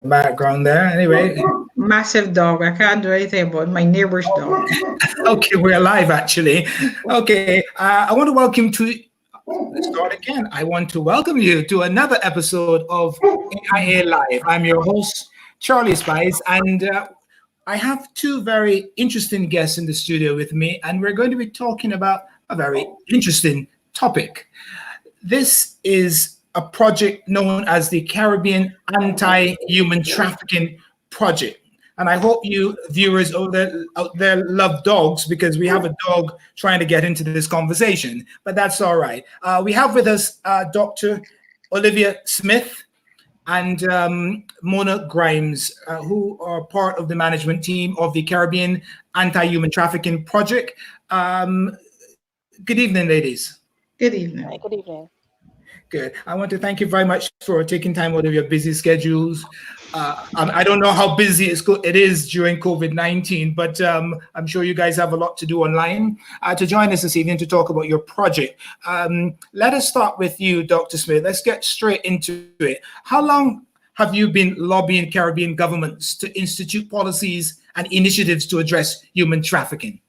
background there. Anyway, Massive dog. I can't do anything about my neighbor's dog. okay, we're live actually. Okay, I want to welcome to. Let's start again. I want to welcome you to another episode of AIA Live. I'm your host, Charlie Spice, and I have two very interesting guests in the studio with me, and we're going to be talking about a very interesting topic. This is a project known as the Caribbean Anti-Human Trafficking Project. And I hope you viewers out there love dogs because we have a dog trying to get into this conversation, but that's all right. We have with us Dr. Olivia Smith and Mona Grimes, who are part of the management team of the Caribbean Anti-Human Trafficking Project. Good evening, ladies. Good evening. Hi, good evening. Good. I want to thank you very much for taking time out of your busy schedules. I don't know how busy it is during COVID-19, but I'm sure you guys have a lot to do online. To join us this evening to talk about your project, let us start with you, Dr. Smith. Let's get straight into it. How long have you been lobbying Caribbean governments to institute policies and initiatives to address human trafficking?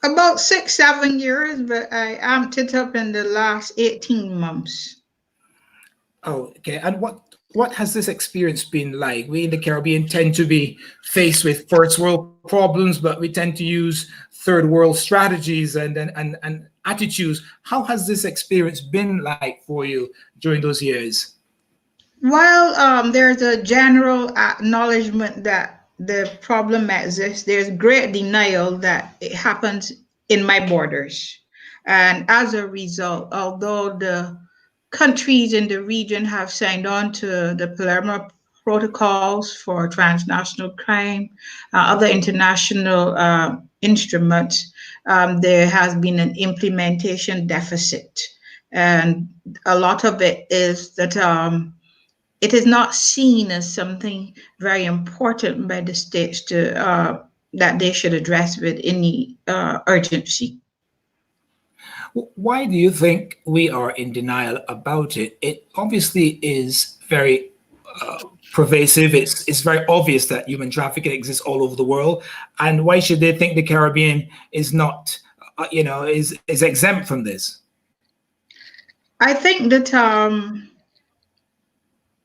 About 6-7 years, but I amped it up in the last 18 months. Oh, okay. And what has this experience been like? We in the Caribbean tend to be faced with first world problems, but we tend to use third world strategies and attitudes. How has this experience been like for you during those years? While there's a general acknowledgement that the problem exists, there's great denial that it happens in my borders. And as a result, although the countries in the region have signed on to the Palermo protocols for transnational crime, other international instruments, there has been an implementation deficit. And a lot of it is that it is not seen as something very important by the states to that they should address with any urgency. Why do you think we are in denial about it? It obviously is very pervasive. It's very obvious that human trafficking exists all over the world. And why should they think the Caribbean is not, is exempt from this? I think that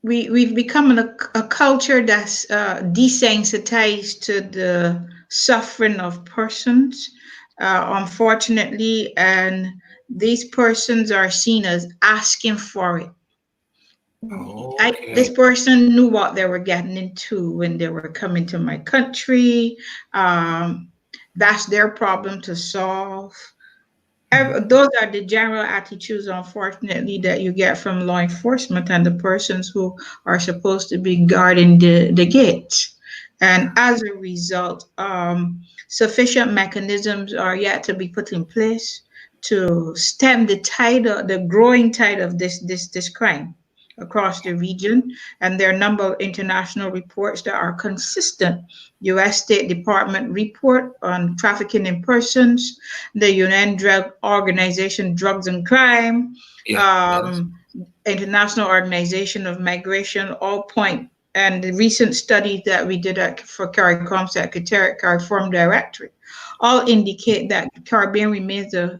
we've become a culture that's desensitized to the suffering of persons, unfortunately, and these persons are seen as asking for it. Okay. This person knew what they were getting into when they were coming to my country. That's their problem to solve. Those are the general attitudes, unfortunately, that you get from law enforcement and the persons who are supposed to be guarding the gates. And as a result, sufficient mechanisms are yet to be put in place to stem the growing tide of this crime across the region. And there are a number of international reports that are consistent. U.S. State Department report on trafficking in persons, the UN Drug Organization Drugs and Crime, International Organization of Migration, all point. And the recent studies that we did for CARICOM Secretariat, CARIFORM Directorate, all indicate that the Caribbean remains a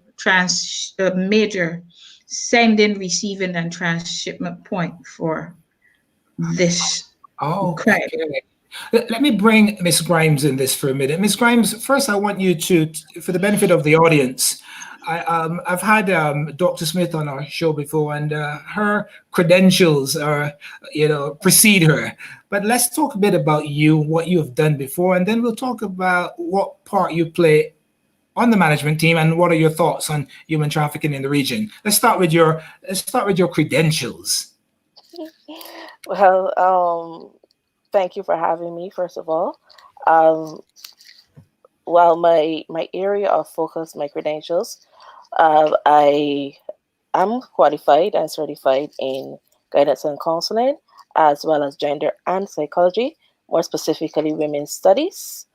major sending, receiving, and transshipment point for this crime. Okay. Let me bring Ms. Grimes in this for a minute. Ms. Grimes, first I want you to, for the benefit of the audience, I've had Dr. Smith on our show before, and her credentials are, precede her. But let's talk a bit about you, what you have done before, and then we'll talk about what part you play on the management team and what are your thoughts on human trafficking in the region. Let's start with your credentials. Well, thank you for having me, first of all. Well, my area of focus, my credentials, I am qualified and certified in guidance and counseling, as well as gender and psychology, more specifically women's studies.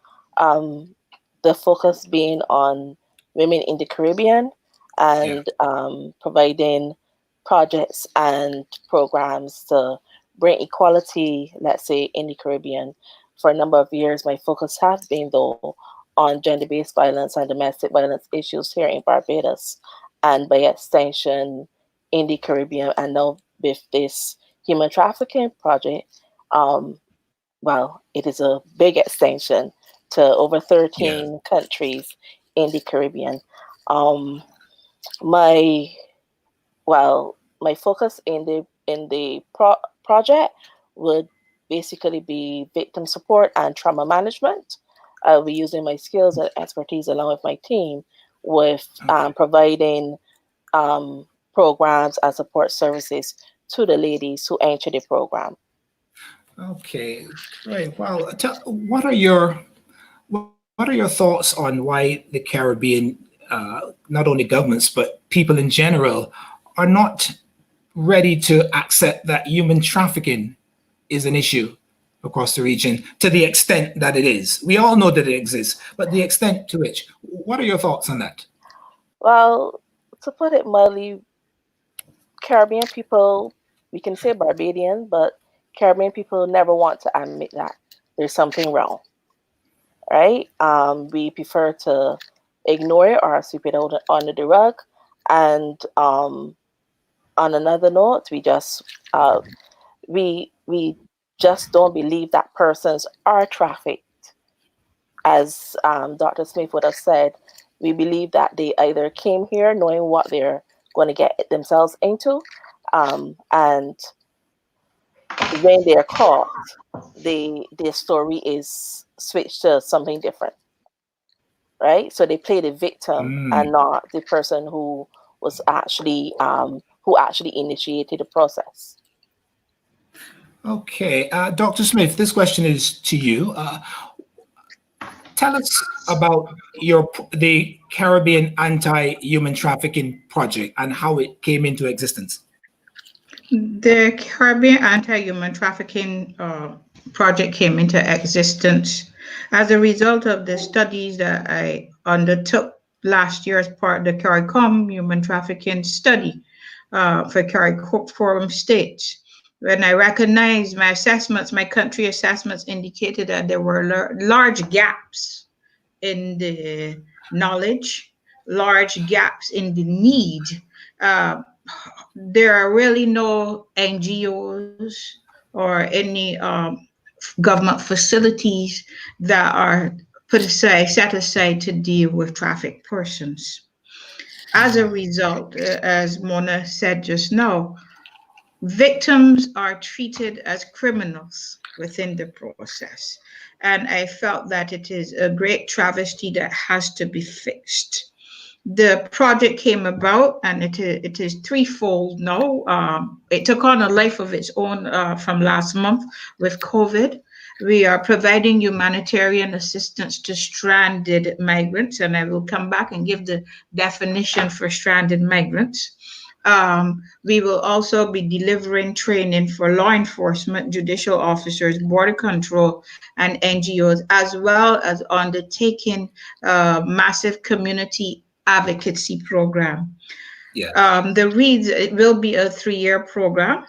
The focus being on women in the Caribbean and providing projects and programs to bring equality, let's say, in the Caribbean. For a number of years, my focus has been, though, on gender-based violence and domestic violence issues here in Barbados, and by extension, in the Caribbean. And now with this human trafficking project, um, well, it is a big extension to over Yeah. 13 countries in the Caribbean. Um, my my focus in the project would basically be victim support and trauma management. I'll be using my skills and expertise along with my team with Okay. providing um, programs and support services to the ladies who enter the program. Okay. Great. Well, what are your thoughts on why the Caribbean, not only governments but people in general, are not ready to accept that human trafficking is an issue across the region to the extent that it is? We all know that it exists, but the extent to which. What are your thoughts on that? Well, to put it mildly, Caribbean people, we can say Barbadian, but Caribbean people never want to admit that there's something wrong, right? We prefer to ignore it or sweep it out under the rug. And on another note, uh, we just don't believe that persons are trafficked. As Dr. Smith would have said, we believe that they either came here knowing what they're going to get themselves into, and when they're caught, their story is switched to something different, right? So they play the victim and Mm, not the person was actually who actually initiated the process. okay. Dr. Smith, this question is to you. Tell us about the Caribbean Anti-Human Trafficking Project and how it came into existence. The Caribbean Anti-Human Trafficking Project came into existence as a result of the studies that I undertook last year as part of the CARICOM Human Trafficking Study for CARICOM Forum States. When I recognized my assessments, my country assessments indicated that there were large gaps in the knowledge, large gaps in the need. Uh, there are really no NGOs or any government facilities that are set aside to deal with trafficked persons. As a result, as Mona said just now, victims are treated as criminals within the process. And I felt that it is a great travesty that has to be fixed. The project came about, and it is threefold now. It took on a life of its own from last month with COVID. We are providing humanitarian assistance to stranded migrants, and I will come back and give the definition for stranded migrants. We will also be delivering training for law enforcement, judicial officers, border control, and NGOs, as well as undertaking massive community advocacy program. Yeah. It will be a 3-year program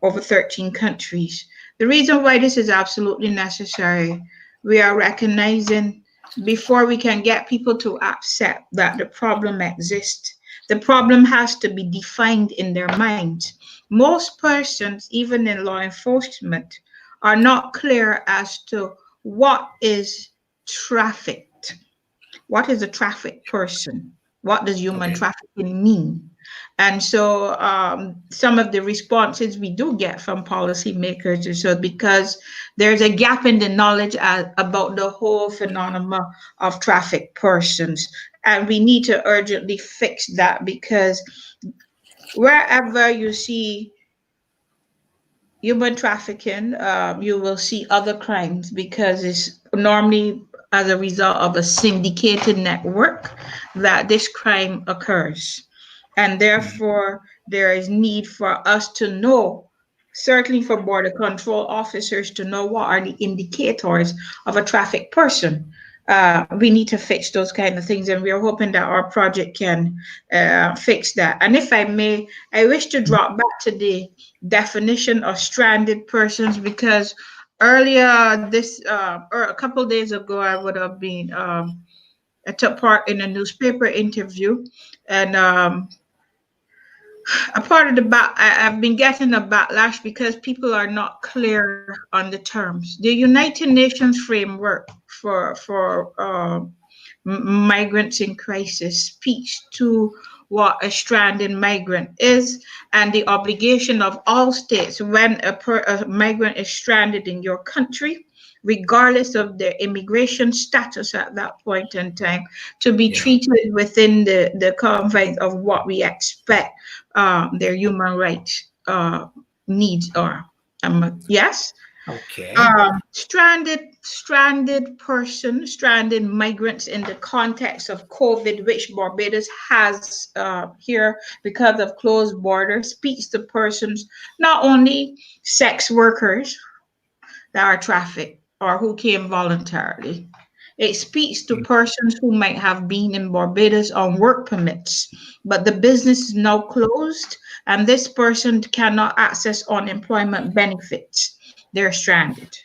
over 13 countries. The reason why this is absolutely necessary, we are recognizing before we can get people to accept that the problem exists, the problem has to be defined in their minds. Most persons, even in law enforcement, are not clear as to what is trafficked. What is a trafficked person? What does human Okay. trafficking mean? And so some of the responses we do get from policymakers is so because there's a gap in the knowledge about the whole phenomenon of trafficked persons. And we need to urgently fix that because wherever you see human trafficking, you will see other crimes because it's normally as a result of a syndicated network that this crime occurs. And therefore, there is need for us to know, certainly for border control officers, to know what are the indicators of a trafficked person. we need to fix those kind of things, and we are hoping that our project can fix that. And if I may, I wish to drop back to the definition of stranded persons, because earlier this or a couple days ago, I would have been I took part in a newspaper interview, and a part of the I've been getting a backlash because people are not clear on the terms. The United Nations framework for migrants in crisis speaks to what a stranded migrant is, and the obligation of all states when a migrant is stranded in your country, regardless of their immigration status at that point in time, to be Yeah. treated within the confines of what we expect their human rights needs are. Yes. Okay. Stranded migrants in the context of COVID, which Barbados has here because of closed borders, speaks to persons, not only sex workers that are trafficked or who came voluntarily. It speaks to persons who might have been in Barbados on work permits, but the business is now closed and this person cannot access unemployment benefits. They're stranded.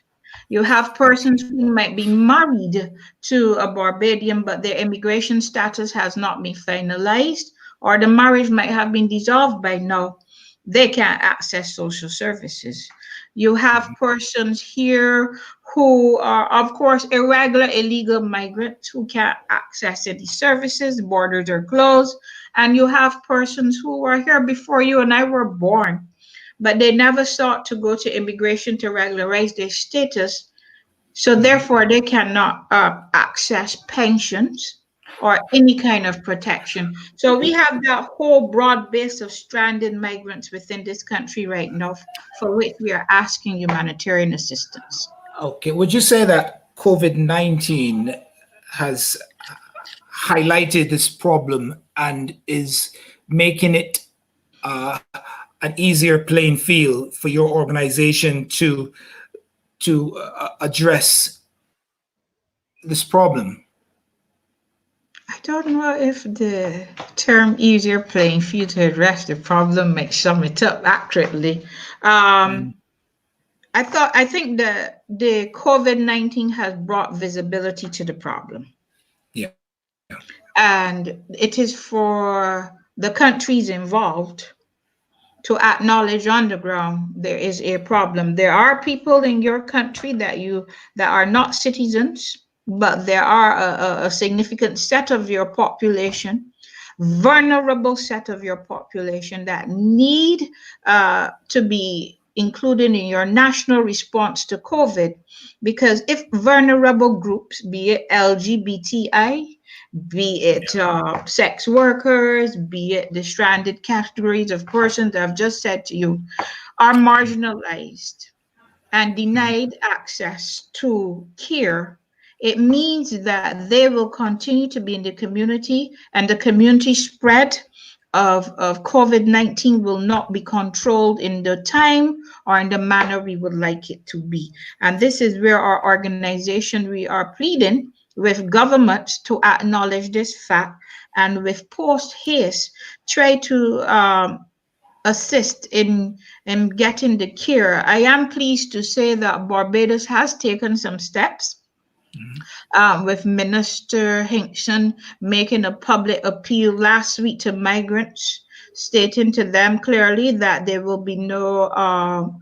You have persons who might be married to a Barbadian, but their immigration status has not been finalized, or the marriage might have been dissolved by now. They can't access social services. You have persons here who are, of course, irregular, illegal migrants who can't access any services, borders are closed. And you have persons who were here before you and I were born, but they never sought to go to immigration to regularize their status. So therefore, they cannot access pensions or any kind of protection. So we have that whole broad base of stranded migrants within this country right now, for which we are asking humanitarian assistance. Okay. Would you say that COVID-19 has highlighted this problem and is making it uh, an easier playing field for your organization to address this problem? I don't know if the term easier playing field to address the problem might sum it up accurately. Um, I think the COVID-19 has brought visibility to the problem. Yeah. And it is for the countries involved to acknowledge on the ground there is a problem. There are people in your country that are not citizens, but there are a significant set of your population, vulnerable set of your population that need to be included in your national response to COVID. Because if vulnerable groups, be it LGBTI, be it sex workers, be it the stranded categories of persons that I've just said to you, are marginalized and denied access to care, it means that they will continue to be in the community, and the community spread of COVID-19 will not be controlled in the time or in the manner we would like it to be. And this is where our organization, we are pleading with governments to acknowledge this fact and with post haste try to assist in getting the cure. I am pleased to say that Barbados has taken some steps with Minister Hinkson making a public appeal last week to migrants, stating to them clearly that there will be no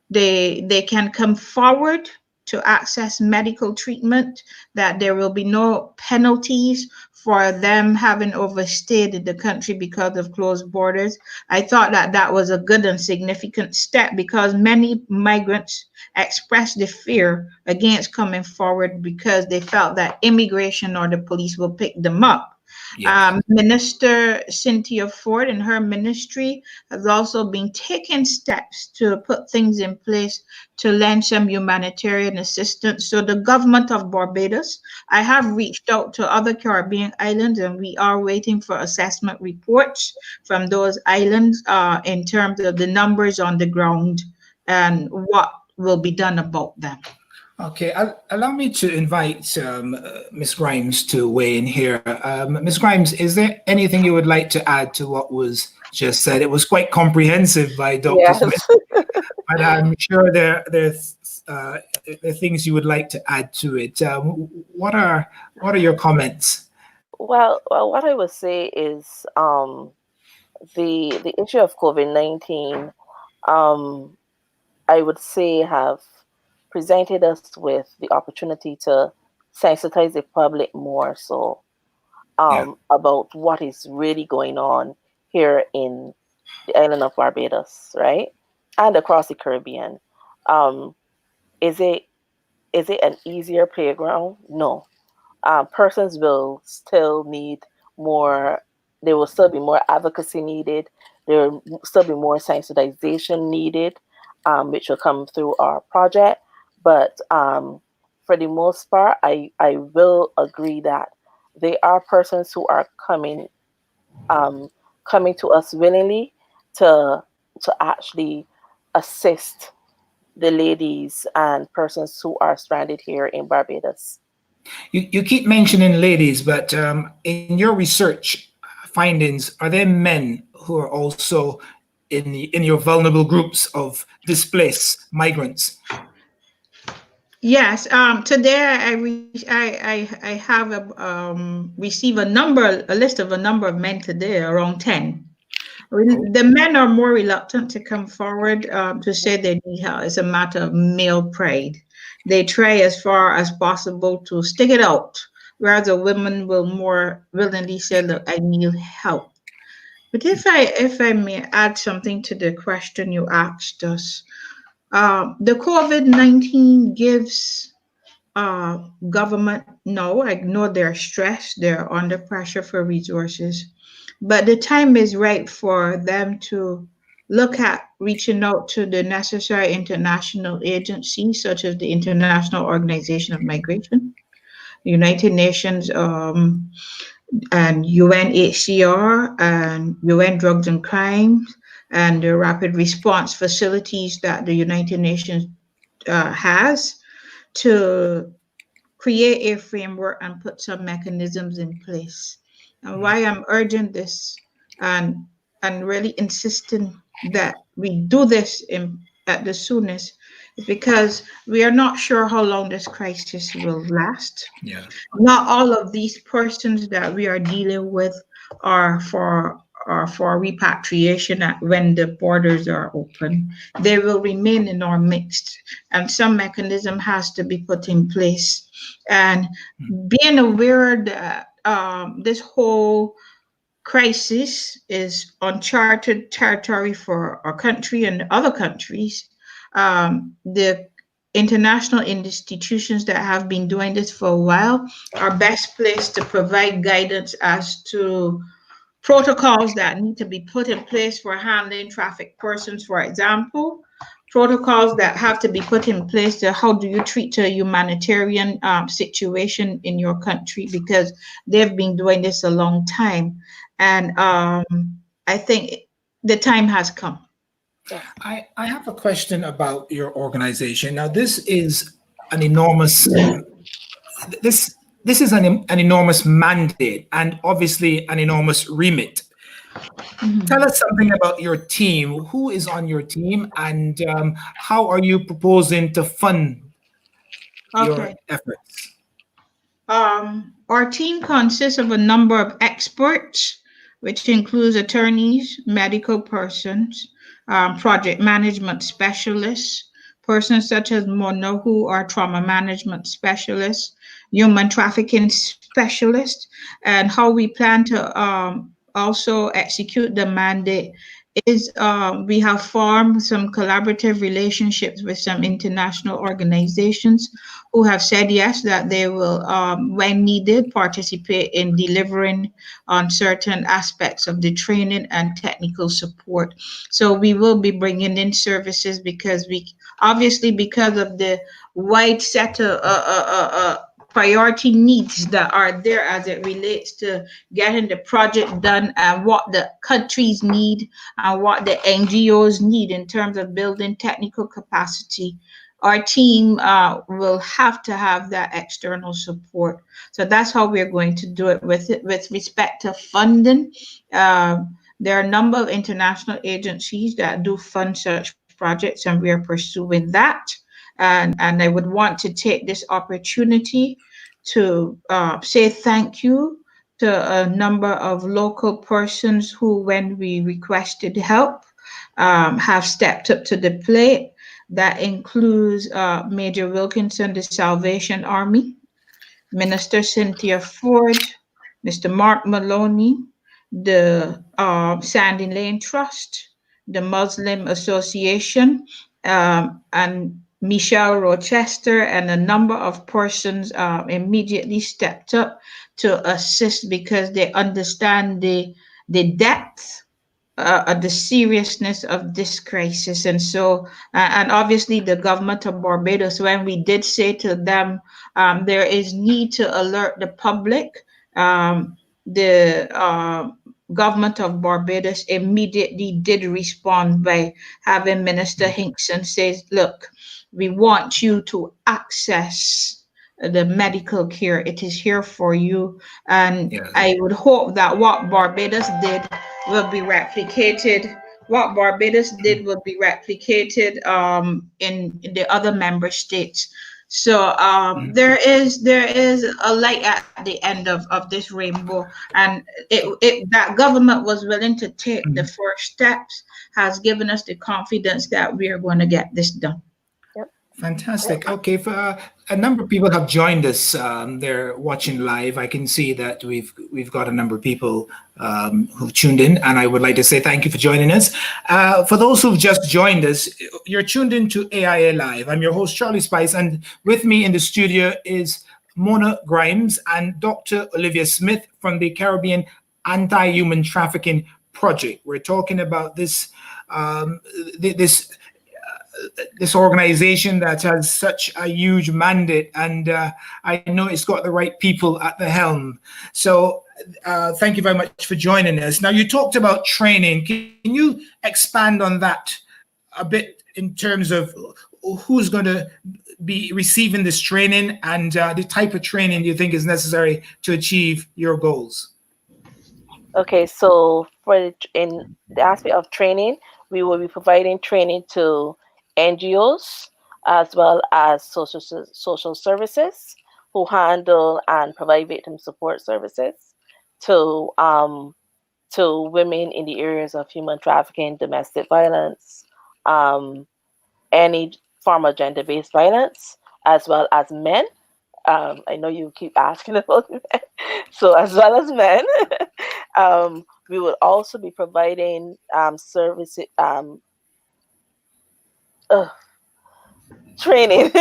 they can come forward to access medical treatment, that there will be no penalties for them having overstayed the country because of closed borders. I thought that that was a good and significant step because many migrants expressed the fear against coming forward because they felt that immigration or the police will pick them up. Yes. Minister Cynthia Ford and her ministry has also been taking steps to put things in place to lend some humanitarian assistance. So the government of Barbados, I have reached out to other Caribbean islands and we are waiting for assessment reports from those islands in terms of the numbers on the ground and what will be done about them. Okay, allow me to invite Ms. Grimes to weigh in here. Ms. Grimes, is there anything you would like to add to what was just said? It was quite comprehensive by Dr. Yes. Smith, but I'm sure there are things you would like to add to it. What are your comments? Well, what I would say is the issue of COVID-19, um, I would say, have presented us with the opportunity to sensitize the public more so Yeah, about what is really going on here in the island of Barbados, right, and across the Caribbean. Um, is it an easier playground? No. Persons will still need more, there will still be more advocacy needed, there will still be more sensitization needed, which will come through our project. But for the most part, I will agree that there are persons who are um, coming to us willingly to actually assist the ladies and persons who are stranded here in Barbados. you keep mentioning ladies, but in your research findings, are there men who are also in your vulnerable groups of displaced migrants? Yes. Today I have received a list of a number of men today, around 10. The men are more reluctant to come forward to say they need help. It's a matter of male pride. They try as far as possible to stick it out, whereas the women will more willingly say, "Look, I need help." But if I may add something to the question you asked us, the COVID-19 gives government, no, I know they're stressed, they're under pressure for resources, but the time is right for them to look at reaching out to the necessary international agencies such as the International Organization of Migration, United Nations, and UNHCR and UN Drugs and Crimes, and the rapid response facilities that the United Nations has to create a framework and put some mechanisms in place. And why I'm urging this and really insisting that we do this at the soonest is because we are not sure how long this crisis will last. Yeah. Not all of these persons that we are dealing with are for repatriation when the borders are open. They will remain in our midst, and some mechanism has to be put in place. And being aware that this whole crisis is uncharted territory for our country and other countries. The international institutions that have been doing this for a while are best placed to provide guidance as to protocols that need to be put in place for handling trafficked persons, for example, protocols that have to be put in place to how do you treat a humanitarian situation in your country, because they've been doing this a long time. And I think the time has come. Yes. I have a question about your organization. Now, this is an enormous this this is an enormous mandate and obviously an enormous remit. Tell Mhm. us something about your team. Who is on your team, and how are you proposing to fund your Okay. efforts? Our team consists of a number of experts, which includes attorneys, medical persons, project management specialists, persons such as Mono, who are trauma management specialists, human trafficking specialists, and how we plan to also execute the mandate is we have formed some collaborative relationships with some international organizations who have said yes, that they will, when needed, participate in delivering on certain aspects of the training and technical support. So we will be bringing in services because we obviously, because of the wide set of priority needs that are there as it relates to getting the project done and what the countries need and what the NGOs need in terms of building technical capacity. our team will have to have that external support. So that's how we're going to do it. With respect to funding. There are a number of international agencies that do fund such projects, and we are pursuing that. And I would want to take this opportunity to say thank you to a number of local persons who, when we requested help, have stepped up to the plate. That includes Major Wilkinson, the Salvation Army, Minister Cynthia Ford, Mr. Mark Maloney, the Sandy Lane Trust, the Muslim Association, and Michelle Rochester, and a number of persons immediately stepped up to assist because they understand the depth the seriousness of this crisis. And so, and obviously, the government of Barbados, when we did say to them, there is need to alert the public, the government of Barbados immediately did respond by having Minister Hinkson says, look, we want you to access the medical care. It is here for you. And Yeah. I would hope that what Barbados did will be replicated. What Barbados did will be replicated in the other member states. So there is a light at the end of this rainbow, and that government was willing to take the first steps has given us the confidence that we are going to get this done. Yep. Fantastic. Okay, for a number of people have joined us. They're watching live. I can see that we've got a number of people who've tuned in, and I would like to say thank you for joining us. For those who've just joined us, you're tuned into AIA Live. I'm your host, Charlie Spice, and with me in the studio is Mona Grimes and Dr. Olivia Smith from the Caribbean Anti-Human Trafficking Project. We're talking about this organization that has such a huge mandate, and I know it's got the right people at the helm. So thank you very much for joining us. Now, you talked about training. Can you expand on that a bit in terms of who's going to be receiving this training and the type of training you think is necessary to achieve your goals? Okay, so in the aspect of training, we will be providing training to NGOs as well as social services who handle and provide victim support services to women in the areas of human trafficking, domestic violence, any form of gender-based violence, as well as men. I know you keep asking about men, so as well as men. We will also be providing services, training,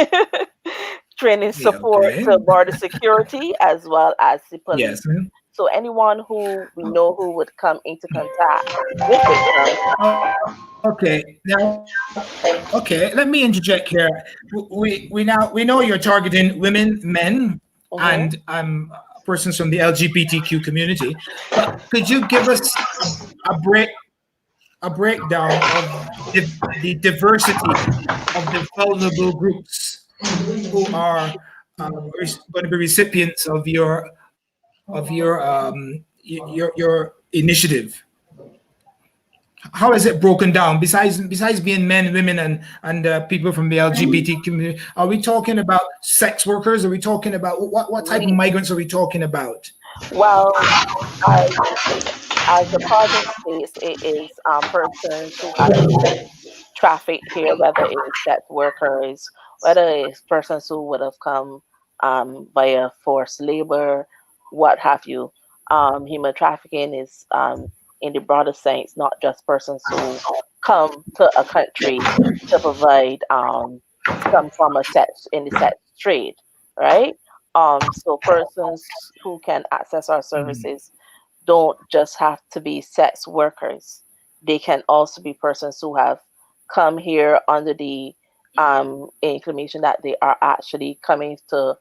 training Yeah, support okay. to border security as well as the police. Yes. Ma'am. So anyone who we know who would come into contact with victims. Okay. Now, let me interject here. We know you're targeting women, men, Mhm. and persons from the LGBTQ community. But could you give us a breakdown of the diversity of the vulnerable groups who are going to be recipients of your initiative? How is it broken down? Besides being men, women, and people from the LGBT community, are we talking about sex workers? Are we talking about what type of We migrants are we talking about? well, as as the project states, it is persons who have been trafficked here, whether it's sex workers, whether it's persons who would have come via forced labor, what have you. Human trafficking is, in the broader sense, not just persons who come to a country to provide some form of sex in the sex trade, right? So persons who can access our Mhm. services don't just have to be sex workers. They can also be persons who have come here under the inclination that they are actually coming to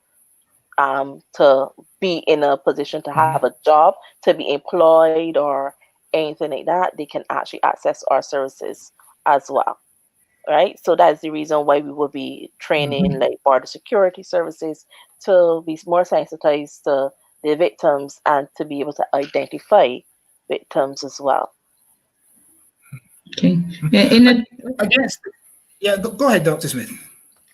be in a position to have a job, to be employed or anything like that. They can actually access our services as well. right? So that's the reason why we will be training Mhm. like border security services to be more sensitized to the victims and to be able to identify victims as well. Okay. In a, Against, yeah, go ahead, Dr. Smith.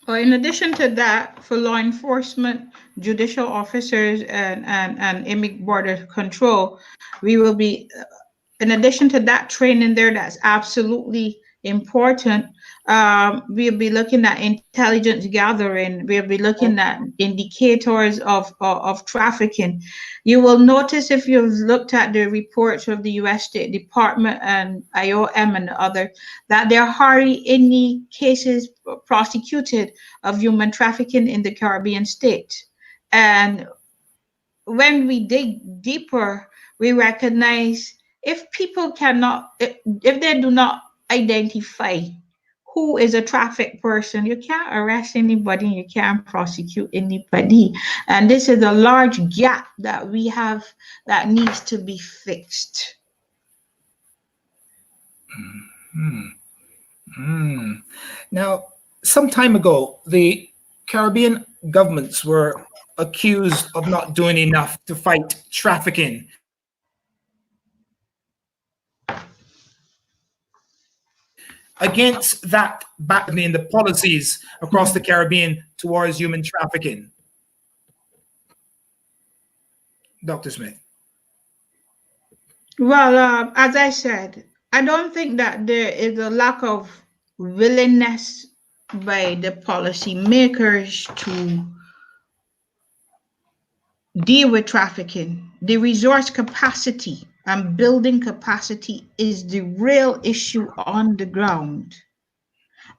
in addition to that, for law enforcement, judicial officers, and immigrant border control, we will be, in addition to that training there, that's absolutely important. We'll be looking at intelligence gathering. We'll be looking Mhm. at indicators of trafficking. You will notice if you've looked at the reports of the U.S. State Department and IOM and other, that there are hardly any cases prosecuted of human trafficking in the Caribbean states. And when we dig deeper, we recognize if people cannot, if they do not identify who is a traffic person, you can't arrest anybody, you can't prosecute anybody. And this is a large gap that we have that needs to be fixed. Hmm. Hmm. Now, some time ago, the Caribbean governments were accused of not doing enough to fight trafficking. Against that background in the policies across the Caribbean towards human trafficking, Dr. Smith. Well, as I said, I don't think that there is a lack of willingness by the policymakers to deal with trafficking. The resource capacity and building capacity is the real issue on the ground.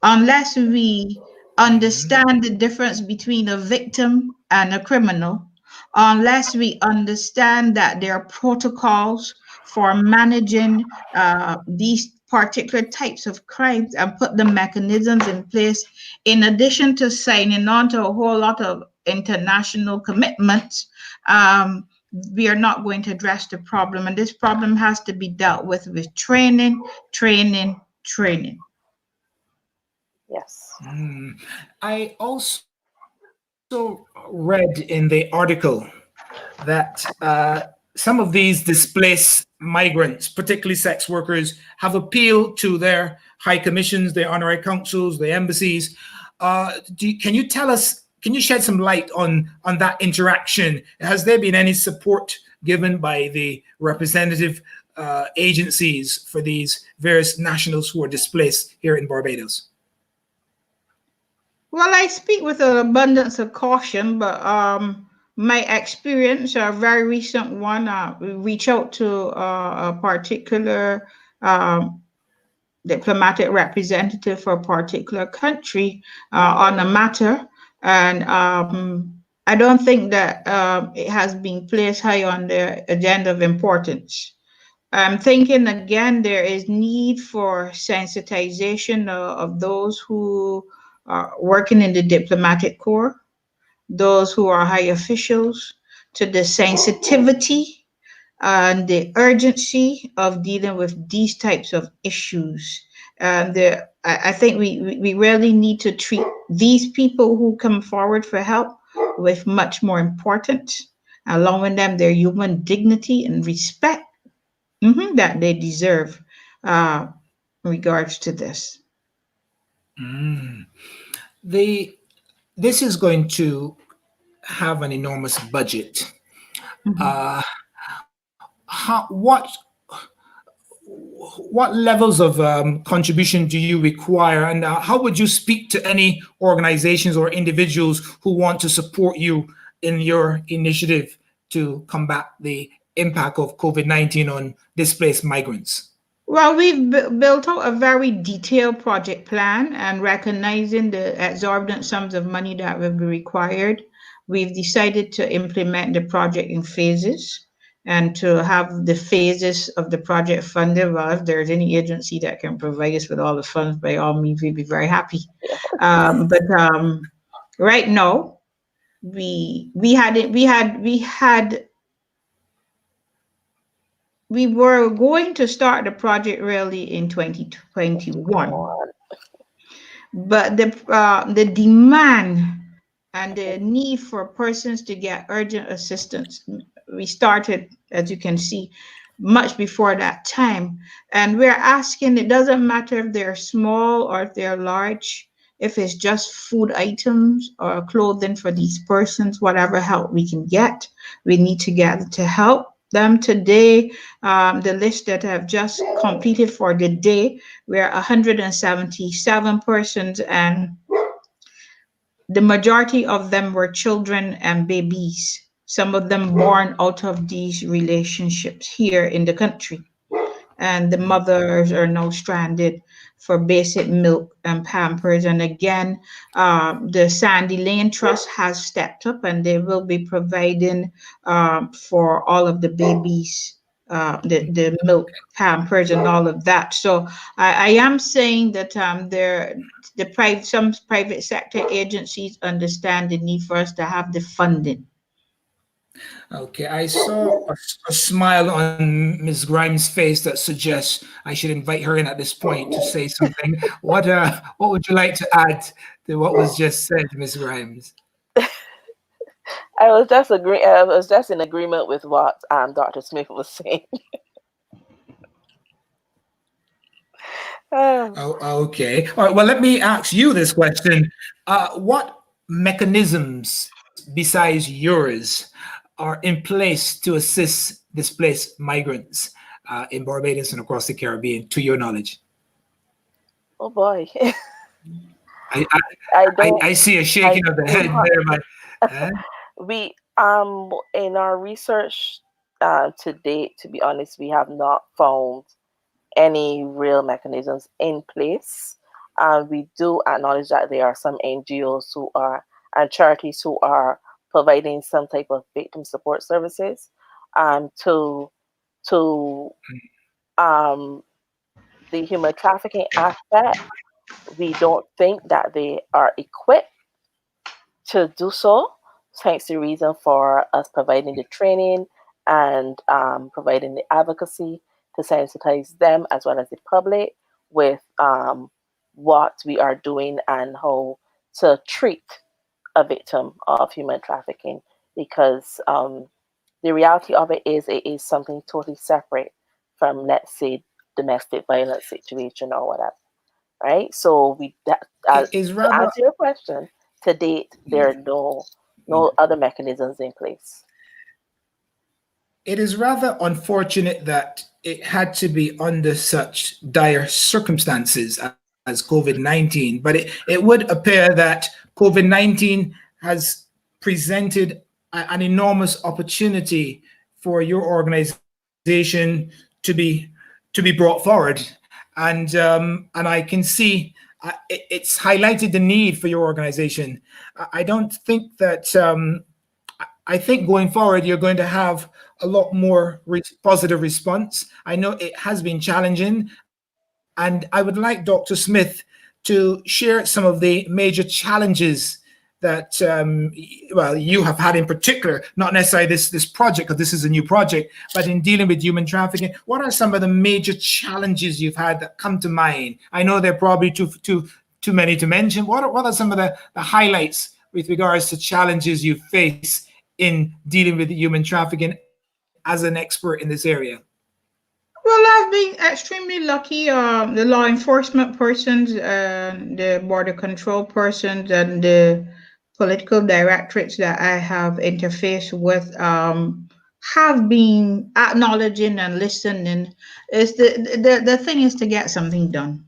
Unless we Mhm. understand the difference between a victim and a criminal, unless we understand that there are protocols for managing these particular types of crimes and put the mechanisms in place, in addition to signing on to a whole lot of international commitments, we are not going to address the problem. And this problem has to be dealt with training, training, training. Yes. Mm. I also read in the article that some of these displaced migrants, particularly sex workers, have appealed to their high commissions, their honorary councils, the embassies. Can you tell us? Can you shed some light on that interaction? Has there been any support given by the representative agencies for these various nationals who are displaced here in Barbados? Well, I speak with an abundance of caution, but my experience, a very recent one, we reach out to a particular diplomatic representative for a particular country on a matter, and I don't think that it has been placed high on the agenda of importance. I'm thinking again, there is need for sensitization of those who are working in the diplomatic corps, those who are high officials, to the sensitivity and the urgency of dealing with these types of issues. I think we really need to treat these people who come forward for help with much more importance, allowing them their human dignity and respect, that they deserve uh, in regards to this. Mm. The This is going to have an enormous budget. Mhm. How, what levels of contribution do you require, and how would you speak to any organizations or individuals who want to support you in your initiative to combat the impact of COVID-19 on displaced migrants? Well, we've built out a very detailed project plan and recognizing the exorbitant sums of money that will be required, we've decided to implement the project in phases and to have the phases of the project funded. Well, if there's any agency that can provide us with all the funds, by all means, we'd be very happy. Yeah. But right now, we were going to start the project really in 2021. One. but the demand and the need for persons to get urgent assistance, we started, as you can see, much before that time. And we're asking, it doesn't matter if they're small or if they're large, if it's just food items or clothing for these persons, whatever help we can get, we need to get to help them today. The list that I've just completed for the day, we're 177 persons, and the majority of them were children and babies, some of them born out of these relationships here in the country. And the mothers are now stranded for basic milk and pampers. And again, the Sandy Lane Trust has stepped up and they will be providing for all of the babies the milk, pampers, and all of that. So I am saying that some private sector agencies understand the need for us to have the funding. Okay, I saw a smile on Ms. Grimes' face that suggests I should invite her in at this point to say something. What would you like to add to what was just said, Ms. Grimes? I was just in agreement with what Dr. Smith was saying. Ah, Oh, okay. All right. Well, let me ask you this question. What mechanisms besides yours are in place to assist displaced migrants in Barbados and across the Caribbean, to your knowledge? oh boy, I, I I don't, see a I shaking of the don't head have. there, but uh, We in our research to date, to be honest, we have not found any real mechanisms in place. We do acknowledge that there are some NGOs who are and charities who are providing some type of victim support services to to um, the human trafficking aspect. We don't think that they are equipped to do so. Hence the reason for us providing the training and providing the advocacy to sensitize them as well as the public with what we are doing and how to treat a victim of human trafficking. Because the reality of it is something totally separate from, let's say, domestic violence situation or whatever, right? So it is to rather answer your question, to date there are no other mechanisms in place. it is rather unfortunate that it had to be under such dire circumstances as COVID 19. But it would appear that COVID 19 has presented an enormous opportunity for your organization to be brought forward. And I can see it's highlighted the need for your organization. I don't think that I think going forward, you're going to have a lot more positive response. I know it has been challenging, and I would like Dr. Smith to share some of the major challenges that well you have had in particular, not necessarily this project because this is a new project, but in dealing with human trafficking. What are some of the major challenges you've had that come to mind? I know they're probably too many to mention. What are some of the highlights with regards to challenges you face in dealing with human trafficking as an expert in this area? Well, I've been extremely lucky. The law enforcement persons, the border control persons, and the political directorates that I have interfaced with have been acknowledging and listening. Is the thing is to get something done.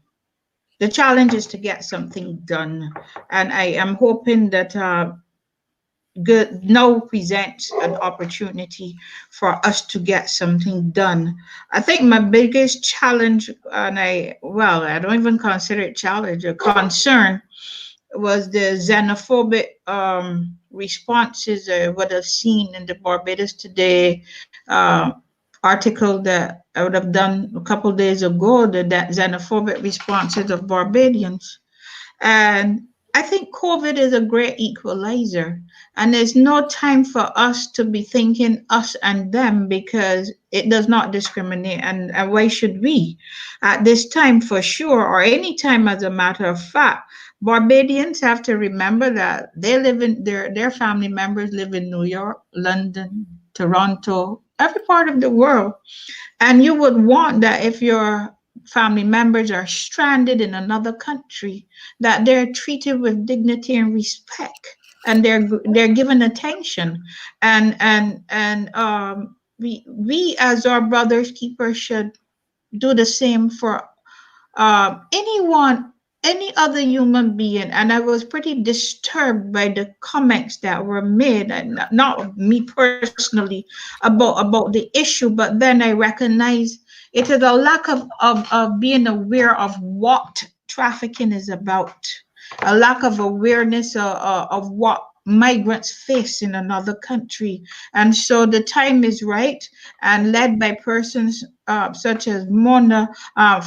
The challenge is to get something done, and I am hoping that good now presents an opportunity for us to get something done. I think my biggest challenge, and I don't even consider it challenge, a concern, was the xenophobic responses I would have seen in the Barbados Today article that I would have done a couple days ago, that xenophobic responses of Barbadians. And I think COVID is a great equalizer, and there's no time for us to be thinking us and them because it does not discriminate. And why should we? At this time, for sure, or any time, as a matter of fact, Barbadians have to remember that they live in their family members live in New York, London, Toronto, every part of the world. And you would want that if your family members are stranded in another country, that they're treated with dignity and respect, and they're given attention. And we as our brothers keepers should do the same for anyone, any other human being. And I was pretty disturbed by the comments that were made, and not me personally, about the issue, but then I recognize it is a lack of being aware of what trafficking is about, a lack of awareness of what migrants face in another country. And so the time is right, and led by persons such as Mona,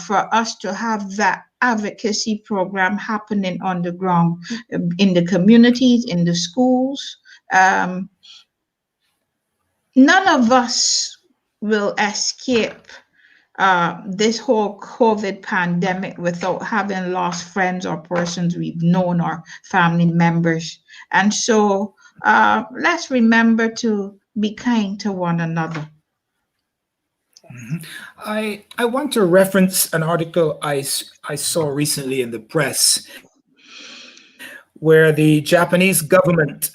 for us to have that advocacy program happening on the ground, in the communities, in the schools. Um, None of us will escape this whole COVID pandemic without having lost friends or persons we've known or family members. And so let's remember to be kind to one another. Mhm. I want to reference an article I saw recently in the press where the Japanese government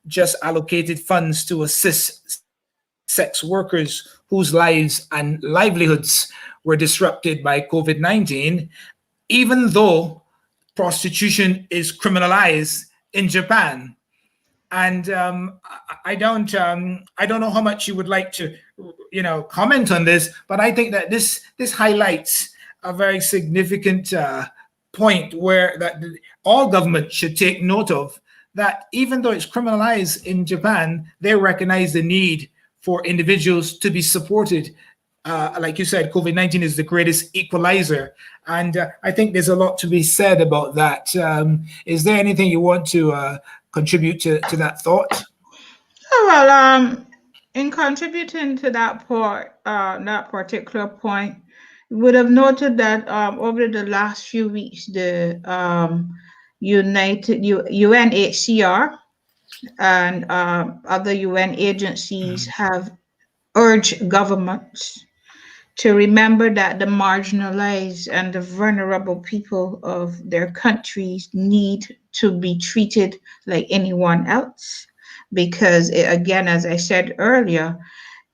just allocated funds to assist sex workers whose lives and livelihoods were disrupted by COVID 19, even though prostitution is criminalized in Japan. And I don't know how much you would like to comment on this, but I think that this highlights a very significant point where that all governments should take note of, that even though it's criminalized in Japan, they recognize the need for individuals to be supported. Like you said, COVID-19 is the greatest equalizer. And I think there's a lot to be said about that. Is there anything you want to contribute to that thought? Oh, well, in contributing to that part, that particular point, you would have noted that over the last few weeks, the UNHCR and other UN agencies have urged governments to remember that the marginalized and the vulnerable people of their countries need to be treated like anyone else. Because, again, as I said earlier,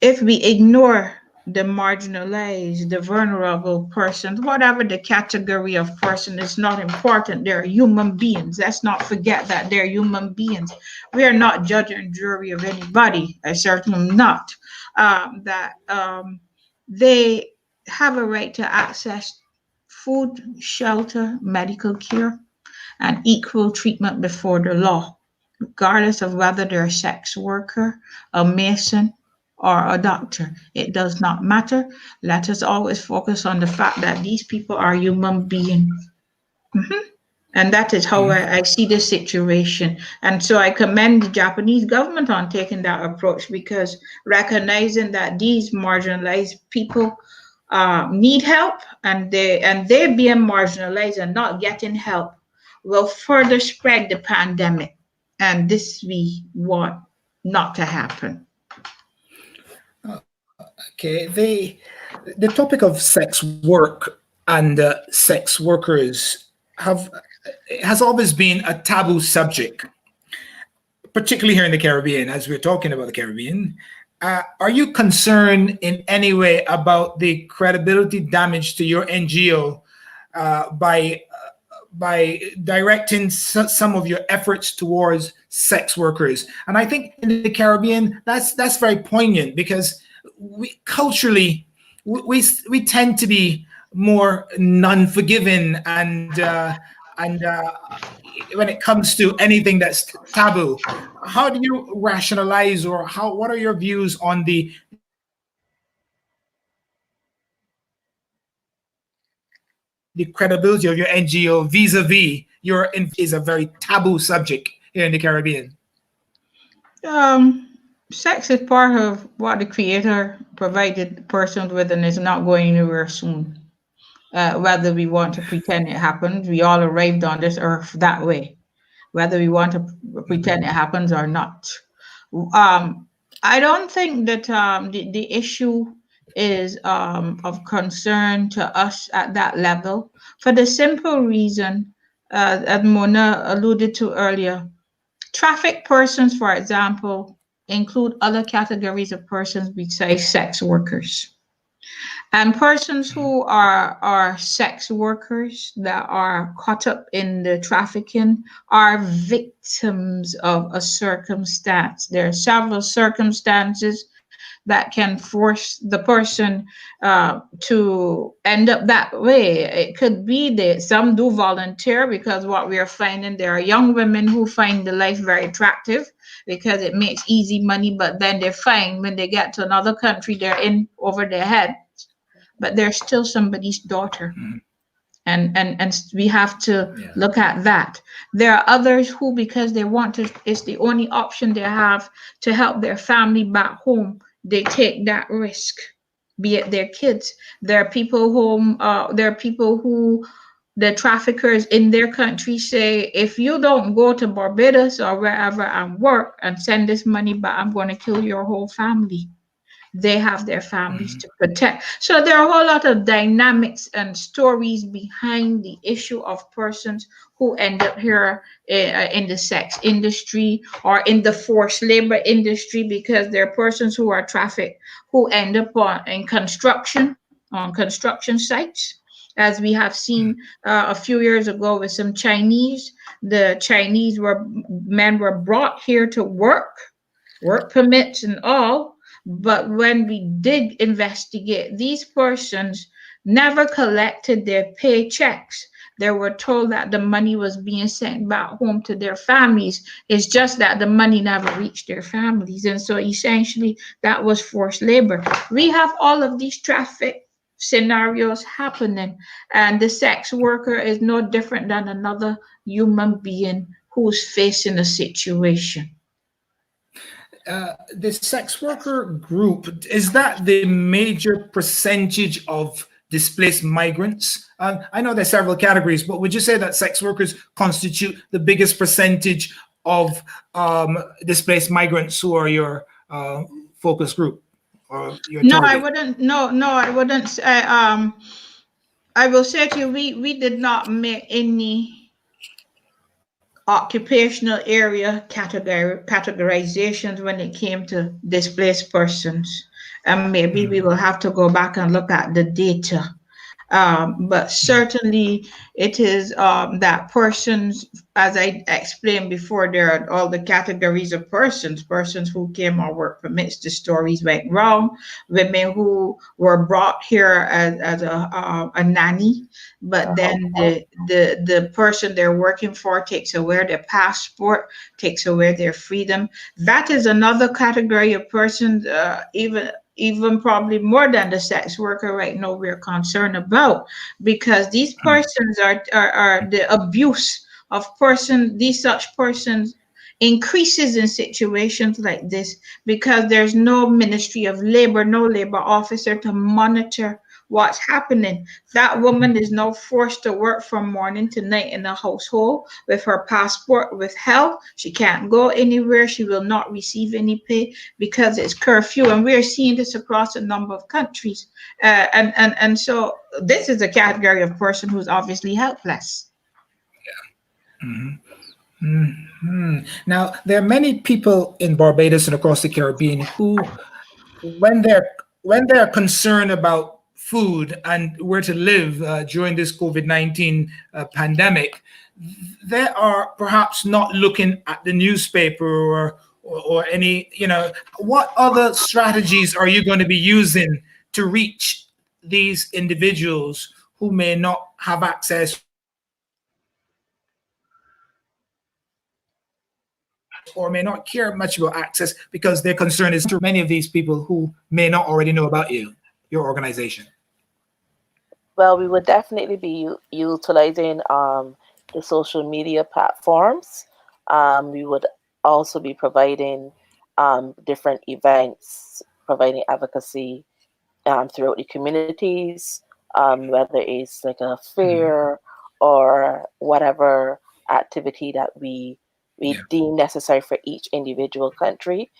if we ignore the marginalized, the vulnerable persons, whatever the category of person is not important. They're human beings. Let's not forget that they're human beings. We are not judge and jury of anybody. I certainly am not. That they have a right to access food, shelter, medical care, and equal treatment before the law, regardless of whether they're a sex worker, a mason, or a doctor. It does not matter. Let us always focus on the fact that these people are human beings. Mhm. And that is how I see the situation. And so I commend the Japanese government on taking that approach, because recognizing that these marginalized people need help, and they're being marginalized and not getting help will further spread the pandemic. And this we want not to happen. Okay, the topic of sex work and sex workers have has always been a taboo subject, particularly here in the Caribbean, as we're talking about the Caribbean. Are you concerned in any way about the credibility damage to your NGO by directing some of your efforts towards sex workers? And I think in the Caribbean, that's very poignant, because we culturally we tend to be more non-forgiving, and when it comes to anything that's taboo. How do you rationalize, or how what are your views on the taboo subject of sex workers? the credibility of your NGO vis-a-vis is a very taboo subject here in the Caribbean? Um, Sex is part of what the Creator provided persons with, and is not going anywhere soon. Whether we want to pretend it happened, we all arrived on this earth that way. Whether we want to pretend it happens or not. Um, I don't think that the issue is of concern to us at that level, for the simple reason, as Mona alluded to earlier. Trafficked persons, for example, include other categories of persons besides sex workers. And persons who are sex workers that are caught up in the trafficking are victims of a circumstance. There are several circumstances that can force the person to end up that way. It could be that some do volunteer, because what we are finding, there are young women who find the life very attractive because it makes easy money, but then they find when they get to another country, they're in over their head, but they're still somebody's daughter. And we have to look at that. There are others who, because they want to, it's the only option they have to help their family back home, they take that risk, be it their kids. There are people who the traffickers in their country say, if you don't go to Barbados or wherever and work and send this money back, I'm going to kill your whole family. They have their families to protect. So there are a whole lot of dynamics and stories behind the issue of persons who end up here in the sex industry or in the forced labor industry, because there are persons who are trafficked who end up in construction, on construction sites, as we have seen a few years ago with some Chinese. The Chinese men were brought here to work permits and all. But when we did investigate, these persons never collected their paychecks. They were told that the money was being sent back home to their families. It's just that the money never reached their families. And so essentially, that was forced labor. We have all of these traffic scenarios happening, and the sex worker is no different than another human being who's facing a situation. The sex worker group, is that the major percentage of displaced migrants? I know there's several categories, but would you say that sex workers constitute the biggest percentage of displaced migrants who are your focus group or your No, I target? wouldn't. No, I wouldn't say. I will say to you, we did not make any occupational area categorizations when it came to displaced persons, and maybe we will have to go back and look at the data. But certainly it is that persons, as I explained before, there are all the categories of persons who came on work permits, the stories went wrong, women who were brought here as a nanny, but then the person they're working for takes away their passport, takes away their freedom. That is another category of persons, even probably more than the sex worker right now we're concerned about, because these persons are the abuse of person, these such persons increases in situations like this, because there's no Ministry of Labor, no labor officer to monitor what's happening. That woman is now forced to work from morning to night in the household with her passport withheld. She can't go anywhere. She will not receive any pay because it's curfew. And we're seeing this across a number of countries. And so this is a category of person who's obviously helpless. Now, there are many people in Barbados and across the Caribbean who, when they're concerned about food and where to live during this COVID-19 pandemic, they are perhaps not looking at the newspaper or any, what other strategies are you going to be using to reach these individuals who may not have access or may not care much about access because their concern is to many of these people who may not already know about your organization? Well, we would definitely be utilizing the social media platforms. We would also be providing different events, providing advocacy throughout the communities, whether it's like a Mhm. fair or whatever activity that we Yeah. deem necessary for each individual country.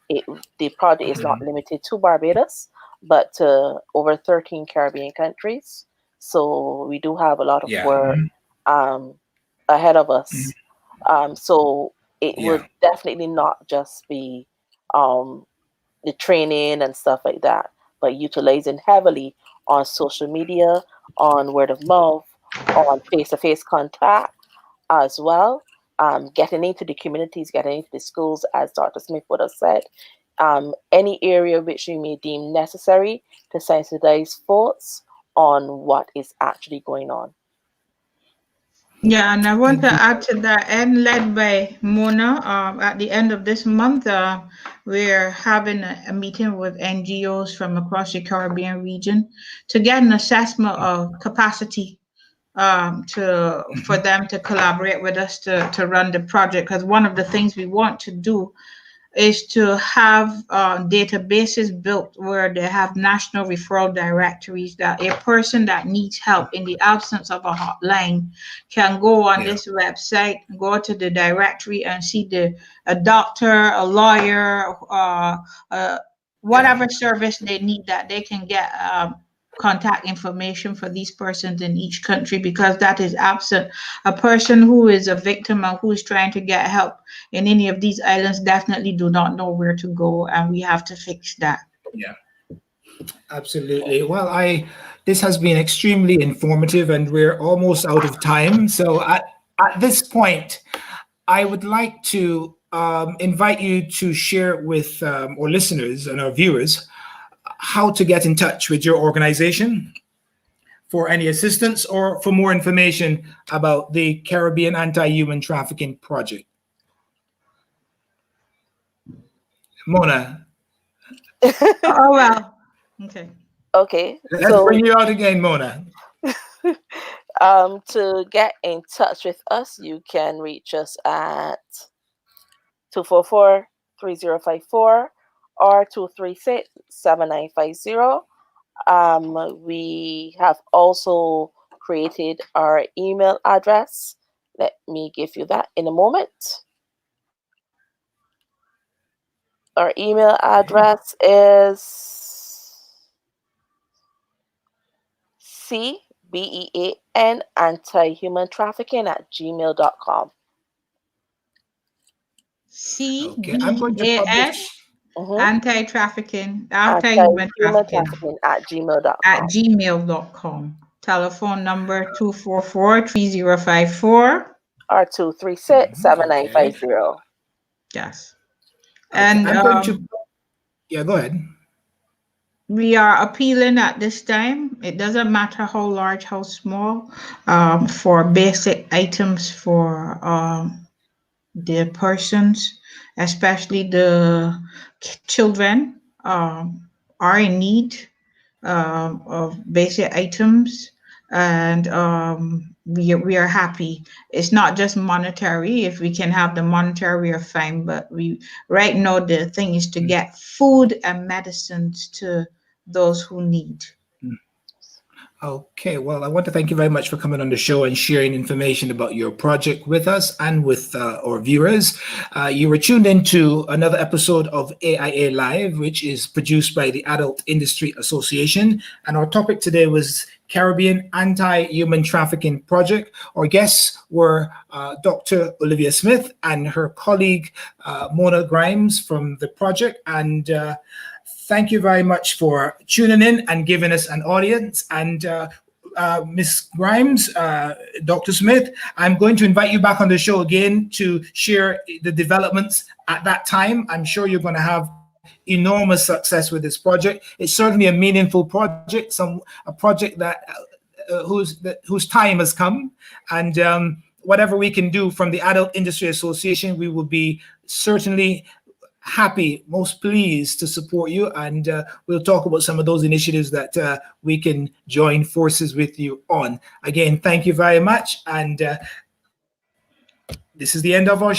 It, the project is not Mhm. limited to Barbados, but to over 13 Caribbean countries. So we do have a lot of Yeah. work Mhm. um, ahead of Mhm. us. So it Yeah. would definitely not just be um, the training and stuff like that, but utilizing heavily on social media, on word of mouth, on face to face contact as well. Getting into the communities, getting into the schools, as Dr. Smith would have said, any area which you may deem necessary to sensitize folks on what is actually going on. Yeah, and I want to Thank you. add to that, and led by Mona, at the end of this month, we're having a meeting with NGOs from across the Caribbean region to get an assessment of capacity, to for Mhm. them to collaborate with us to run the project. Because one of the things we want to do is to have databases built where they have national referral directories, that a person that needs help in the absence of a hotline can go on Yeah. this website, go to the directory and see a doctor, a lawyer, Yeah. whatever service they need, that they can get contact information for these persons in each country, because that is absent. A person who is a victim and who is trying to get help in any of these islands definitely do not know where to go, and we have to fix that. Yeah. Absolutely. Well, I this has been extremely informative, and we're almost out of time. So at this point, I would like to invite you to share with our listeners and our viewers how to get in touch with your organization for any assistance or for more information about the Caribbean Anti-Human Trafficking Project. Mona, Oh, well. Okay. Okay, let's so bring you out again, Mona. to get in touch with us, you can reach us at 244-3054 or 236-7950. We have also created our email address. Let me give you that in a moment. Our email Okay. address is CBEAN anti-human trafficking at gmail.com. Okay. I'm going to CBEAN publish. Mm-hmm. anti-trafficking, anti-human Anti-human trafficking trafficking at at gmail.com. gmail.com. Telephone number 244-3054. Or 236-7950. Okay. Yes. Okay. And I'm going to. Yeah. Go ahead. we are appealing at this time. It doesn't matter how large, how small, for basic items for the persons, especially the children, are in need of basic items, and we are happy. It's not just monetary. If we can have the monetary, we are fine. But we right now the thing is to get food and medicines to those who need. Okay, well, I want to thank you very much for coming on the show and sharing information about your project with us and with our viewers. You were tuned into another episode of AIA Live, which is produced by the Adult Industry Association. And our topic today was Caribbean Anti-Human Trafficking Project. Our guests were Dr. Olivia Smith and her colleague Mona Grimes from the project. And thank you very much for tuning in and giving us an audience. And Miss Grimes, Dr. Smith, I'm going to invite you back on the show again to share the developments at that time. I'm sure you're going to have enormous success with this project. It's certainly a meaningful project, a project whose time has come, and whatever we can do from the Adult Industry Association, we will be certainly happy, most pleased to support you, and we'll talk about some of those initiatives that we can join forces with you on. Again, thank you very much, and this is the end of our